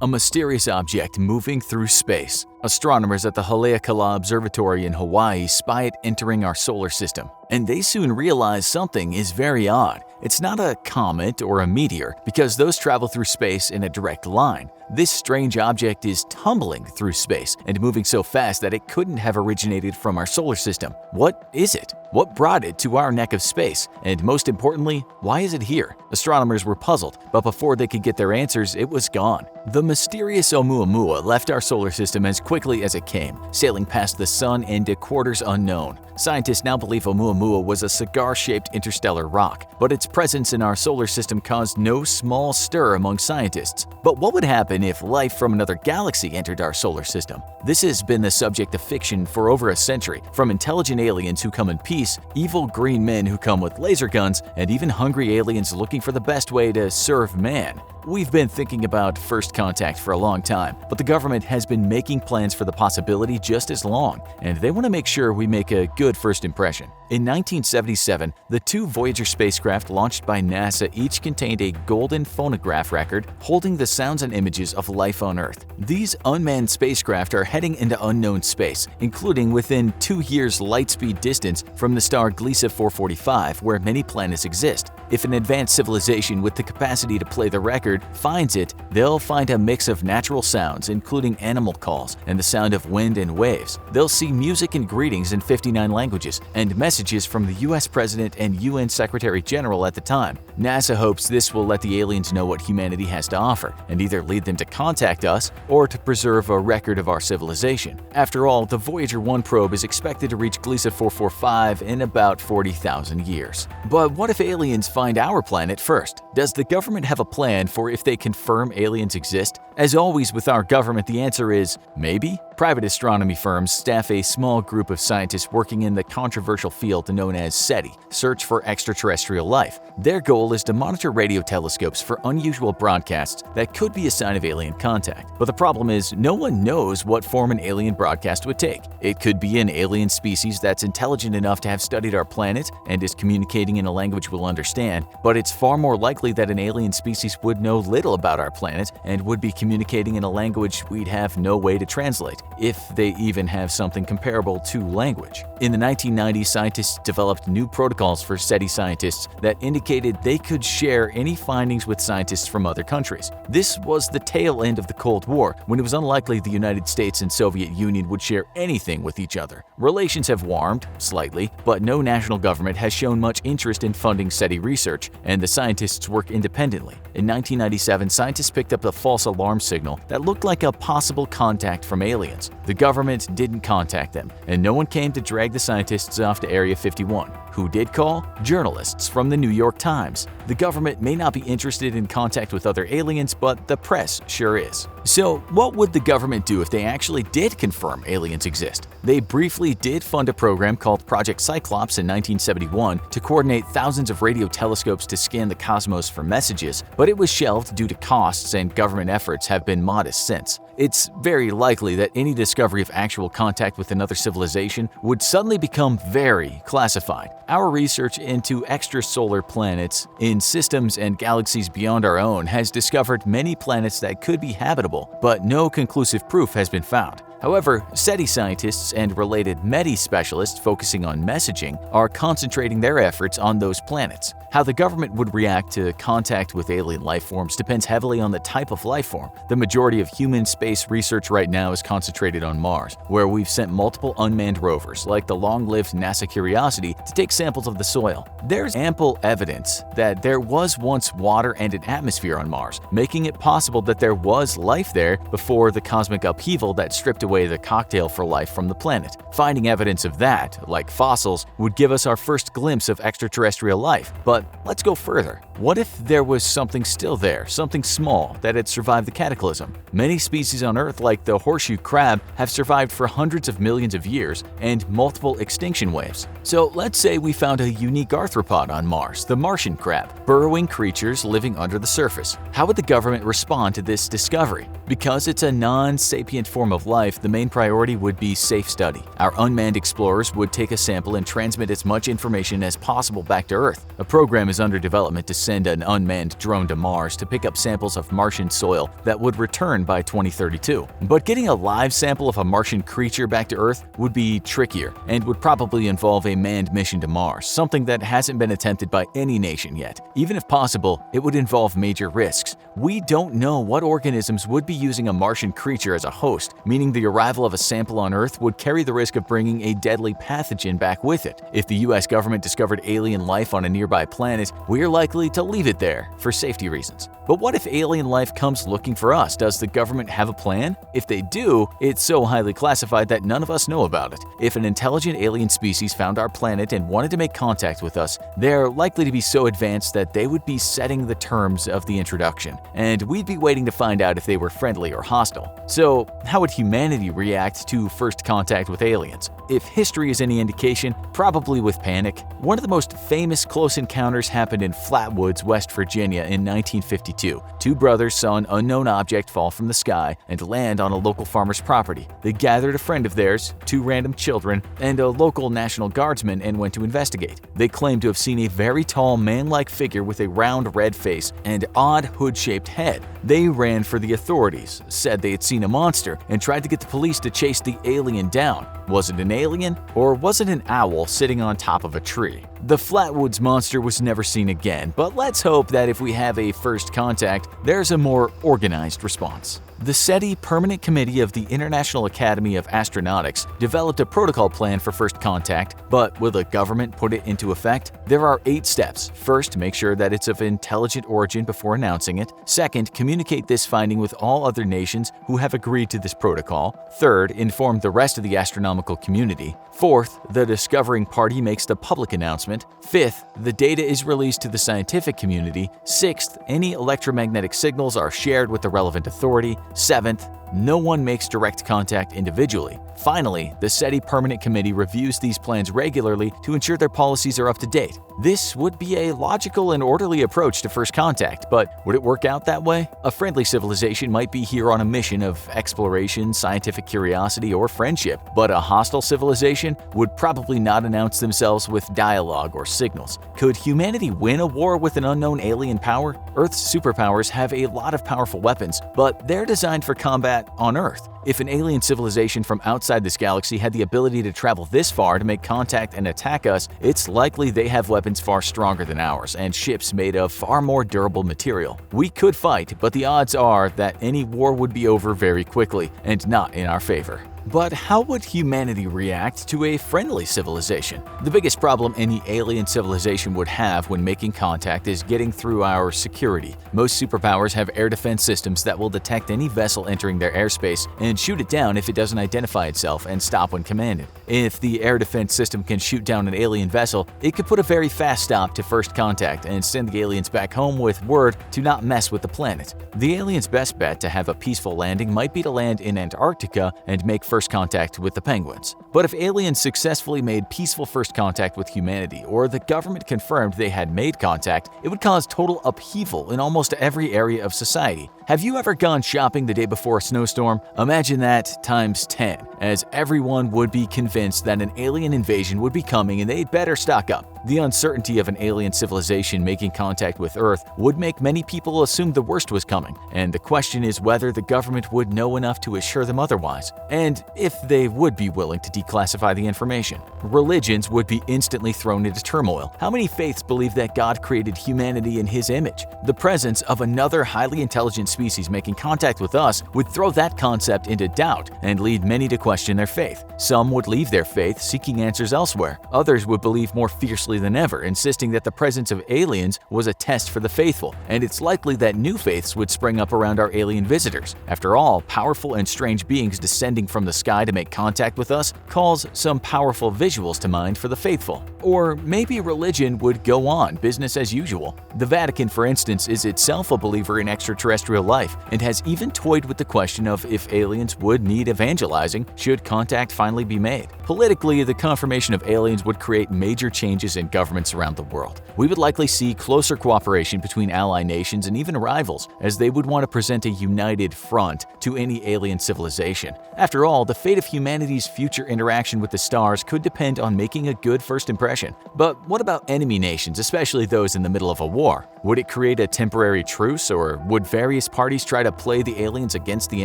A mysterious object moving through space. Astronomers at the Haleakala Observatory in Hawaii spy it entering our solar system, and they soon realize something is very odd. It's not a comet or a meteor, because those travel through space in a direct line. This strange object is tumbling through space and moving so fast that it couldn't have originated from our solar system. What is it? What brought it to our neck of space? And most importantly, why is it here? Astronomers were puzzled, but before they could get their answers, it was gone. The mysterious Oumuamua left our solar system as quickly as it came, sailing past the sun into quarters unknown. Scientists now believe Oumuamua was a cigar-shaped interstellar rock, but its presence in our solar system caused no small stir among scientists. But what would happen if life from another galaxy entered our solar system? This has been the subject of fiction for over a century, from intelligent aliens who come in peace, evil green men who come with laser guns, and even hungry aliens looking for the best way to serve man. We've been thinking about first contact for a long time, but the government has been making plans for the possibility just as long, and they want to make sure we make a good first impression. In 1977, the two Voyager spacecraft launched by NASA each contained a golden phonograph record holding the sounds and images of life on Earth. These unmanned spacecraft are heading into unknown space, including within 2 years' light-speed distance from the star Gliese 445, where many planets exist. If an advanced civilization with the capacity to play the record finds it, they'll find a mix of natural sounds, including animal calls and the sound of wind and waves. They'll see music and greetings in 59 languages and messages from the US President and UN Secretary General at the time. NASA hopes this will let the aliens know what humanity has to offer and either lead them to contact us or to preserve a record of our civilization. After all, the Voyager 1 probe is expected to reach Gliese 445 in about 40,000 years. But what if aliens find our planet first? Does the government have a plan for if they confirm aliens exist? As always with our government, the answer is maybe. Private astronomy firms staff a small group of scientists working in the controversial field known as SETI, Search for Extraterrestrial Life. Their goal is to monitor radio telescopes for unusual broadcasts that could be a sign of alien contact. But the problem is, no one knows what form an alien broadcast would take. It could be an alien species that's intelligent enough to have studied our planet and is communicating in a language we'll understand, but it's far more likely that an alien species would know little about our planet and would be communicating in a language we'd have no way to translate, if they even have something comparable to language. In the 1990s, scientists developed new protocols for SETI scientists that indicated they could share any findings with scientists from other countries. This was the tail end of the Cold War, when it was unlikely the United States and Soviet Union would share anything with each other. Relations have warmed, slightly, but no national government has shown much interest in funding SETI research, and the scientists work independently. In 1997, scientists picked up a false alarm signal that looked like a possible contact from aliens. The government didn't contact them, and no one came to drag the scientists off to Area 51. Who did call? Journalists from the New York Times. The government may not be interested in contact with other aliens, but the press sure is. So, what would the government do if they actually did confirm aliens exist? They briefly did fund a program called Project Cyclops in 1971 to coordinate thousands of radio telescopes to scan the cosmos for messages, but it was shelved due to costs, and government efforts have been modest since. It's very likely that any discovery of actual contact with another civilization would suddenly become very classified. Our research into extrasolar planets in systems and galaxies beyond our own has discovered many planets that could be habitable, but no conclusive proof has been found. However, SETI scientists and related METI specialists focusing on messaging are concentrating their efforts on those planets. How the government would react to contact with alien life forms depends heavily on the type of life form. The majority of human space research right now is concentrated on Mars, where we've sent multiple unmanned rovers, like the long-lived NASA Curiosity, to take samples of the soil. There's ample evidence that there was once water and an atmosphere on Mars, making it possible that there was life there before the cosmic upheaval that stripped away the cocktail for life from the planet. Finding evidence of that, like fossils, would give us our first glimpse of extraterrestrial life. But let's go further. What if there was something still there, something small, that had survived the cataclysm? Many species on Earth, like the horseshoe crab, have survived for hundreds of millions of years and multiple extinction waves. So let's say we found a unique arthropod on Mars, the Martian crab, burrowing creatures living under the surface. How would the government respond to this discovery? Because it's a non-sapient form of life, the main priority would be safe study. Our unmanned explorers would take a sample and transmit as much information as possible back to Earth. A program is under development to send an unmanned drone to Mars to pick up samples of Martian soil that would return by 2032. But getting a live sample of a Martian creature back to Earth would be trickier and would probably involve a manned mission to Mars, something that hasn't been attempted by any nation yet. Even if possible, it would involve major risks. We don't know what organisms would be using a Martian creature as a host, meaning the arrival of a sample on Earth would carry the risk of bringing a deadly pathogen back with it. If the US government discovered alien life on a nearby planet, we're likely to leave it there for safety reasons. But what if alien life comes looking for us? Does the government have a plan? If they do, it's so highly classified that none of us know about it. If an intelligent alien species found our planet and wanted to make contact with us, they're likely to be so advanced that they would be setting the terms of the introduction, and we'd be waiting to find out if they were friendly or hostile. So, how would humanity react to first contact with aliens? If history is any indication, probably with panic. One of the most famous close encounters happened in Flatwoods, West Virginia in 1952. Two brothers saw an unknown object fall from the sky and land on a local farmer's property. They gathered a friend of theirs, two random children, and a local National Guardsman and went to investigate. They claimed to have seen a very tall man-like figure with a round red face and odd hood-shaped head. They ran for the authorities, said they had seen a monster, and tried to get the police to chase the alien down. Was it an alien, or was it an owl sitting on top of a tree? The Flatwoods monster was never seen again, but let's hope that if we have a first contact, there's a more organized response. The SETI Permanent Committee of the International Academy of Astronautics developed a protocol plan for first contact, but will the government put it into effect? There are 8 steps. First, make sure that it's of intelligent origin before announcing it. Second, communicate this finding with all other nations who have agreed to this protocol. Third, inform the rest of the astronomical community. Fourth, the discovering party makes the public announcement. Fifth, the data is released to the scientific community. Sixth, any electromagnetic signals are shared with the relevant authority. Seventh, no one makes direct contact individually. Finally, the SETI Permanent Committee reviews these plans regularly to ensure their policies are up to date. This would be a logical and orderly approach to first contact, but would it work out that way? A friendly civilization might be here on a mission of exploration, scientific curiosity, or friendship, but a hostile civilization would probably not announce themselves with dialogue or signals. Could humanity win a war with an unknown alien power? Earth's superpowers have a lot of powerful weapons, but they're designed for combat on Earth. If an alien civilization from outside this galaxy had the ability to travel this far to make contact and attack us, it's likely they have weapons far stronger than ours and ships made of far more durable material. We could fight, but the odds are that any war would be over very quickly and not in our favor. But how would humanity react to a friendly civilization? The biggest problem any alien civilization would have when making contact is getting through our security. Most superpowers have air defense systems that will detect any vessel entering their airspace and shoot it down if it doesn't identify itself and stop when commanded. If the air defense system can shoot down an alien vessel, it could put a very fast stop to first contact and send the aliens back home with word to not mess with the planet. The aliens' best bet to have a peaceful landing might be to land in Antarctica and make first contact with the penguins. But if aliens successfully made peaceful first contact with humanity, or the government confirmed they had made contact, it would cause total upheaval in almost every area of society. Have you ever gone shopping the day before a snowstorm? Imagine that times 10, as everyone would be convinced that an alien invasion would be coming and they'd better stock up. The uncertainty of an alien civilization making contact with Earth would make many people assume the worst was coming, and the question is whether the government would know enough to assure them otherwise, and if they would be willing to declassify the information. Religions would be instantly thrown into turmoil. How many faiths believe that God created humanity in His image? The presence of another highly intelligent species making contact with us would throw that concept into doubt and lead many to question their faith. Some would leave their faith, seeking answers elsewhere. Others would believe more fiercely than ever, insisting that the presence of aliens was a test for the faithful, and it's likely that new faiths would spring up around our alien visitors. After all, powerful and strange beings descending from the sky to make contact with us calls some powerful visuals to mind for the faithful. Or maybe religion would go on business as usual. The Vatican, for instance, is itself a believer in extraterrestrial life and has even toyed with the question of if aliens would need evangelizing should contact finally be made. Politically, the confirmation of aliens would create major changes in governments around the world. We would likely see closer cooperation between ally nations and even rivals, as they would want to present a united front to any alien civilization. After all, all, the fate of humanity's future interaction with the stars could depend on making a good first impression. But what about enemy nations, especially those in the middle of a war? Would it create a temporary truce, or would various parties try to play the aliens against the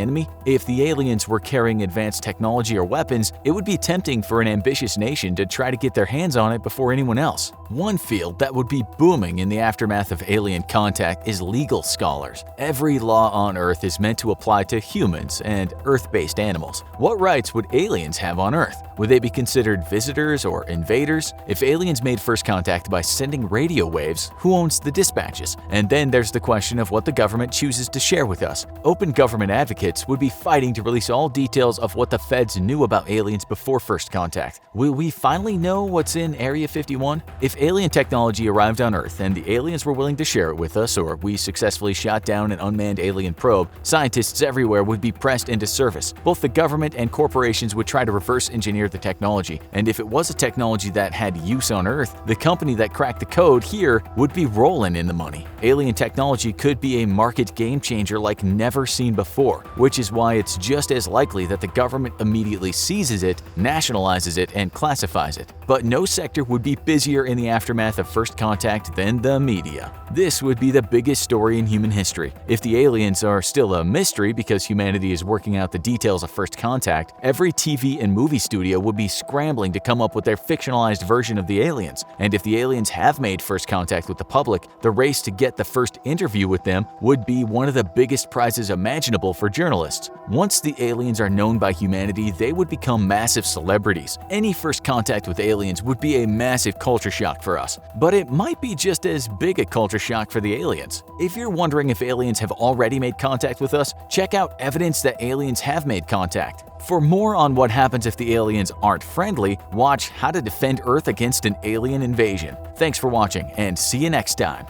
enemy? If the aliens were carrying advanced technology or weapons, it would be tempting for an ambitious nation to try to get their hands on it before anyone else. One field that would be booming in the aftermath of alien contact is legal scholars. Every law on Earth is meant to apply to humans and Earth-based animals. What rights would aliens have on Earth? Would they be considered visitors or invaders? If aliens made first contact by sending radio waves, who owns the dispatches? And then there's the question of what the government chooses to share with us. Open government advocates would be fighting to release all details of what the feds knew about aliens before first contact. Will we finally know what's in Area 51? If alien technology arrived on Earth and the aliens were willing to share it with us, or we successfully shot down an unmanned alien probe, scientists everywhere would be pressed into service. Both the government and corporations would try to reverse engineer the technology, and if it was a technology that had use on Earth, the company that cracked the code here would be rolling in the money. Alien technology could be a market game changer like never seen before, which is why it's just as likely that the government immediately seizes it, nationalizes it, and classifies it. But no sector would be busier in the aftermath of first contact than the media. This would be the biggest story in human history. If the aliens are still a mystery because humanity is working out the details of first contact, every TV and movie studio would be scrambling to come up with their fictionalized version of the aliens. And if the aliens have made first contact with the public, the race to get the first interview with them would be one of the biggest prizes imaginable for journalists. Once the aliens are known by humanity, they would become massive celebrities. Any first contact with aliens would be a massive culture shock for us, but it might be just as big a culture shock for the aliens. If you're wondering if aliens have already made contact with us, check out evidence that aliens have made contact. For more on what happens if the aliens aren't friendly, watch How to Defend Earth Against an Alien Invasion. Thanks for watching, and see you next time.